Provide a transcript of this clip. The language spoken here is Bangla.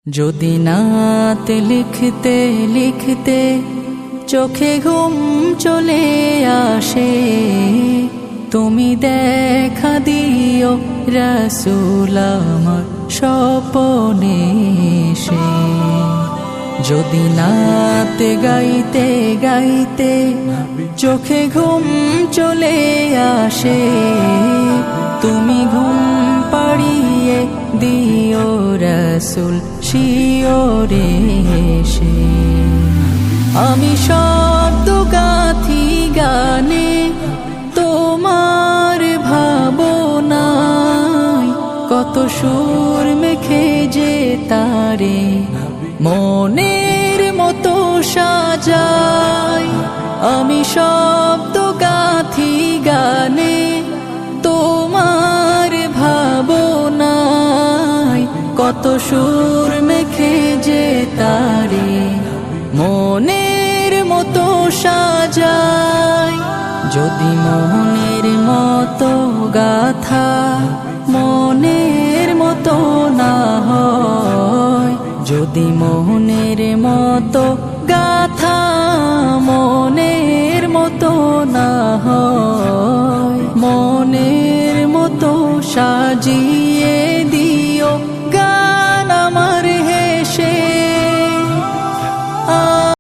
যদি নাত লিখতে লিখতে চোখে ঘুম চলে আসে, তুমি দেখা দিও রাসূল আমার স্বপনে এসে। যদি নাত গাইতে গাইতে চোখে ঘুম চলে আসে, তুমি ঘুম পাড়িয়ে দিও রাসূল শিওরে এসে। আমি শব্দ গাথি গানে তোমার ভাবনায়, কত সুর মেখে যে তারে মনের মতো সাজাই। আমি শব্দ গাথি গানে তোমার ভাবনায়, কত সুর মেখে যে তারে মনের মতো সাজাই। যদি মনের মতো গাথা মনের মতো না হয়, যদি মনের মতো গাথা মনের মতো না হয়, মনের মতো সাজিয়ে দিও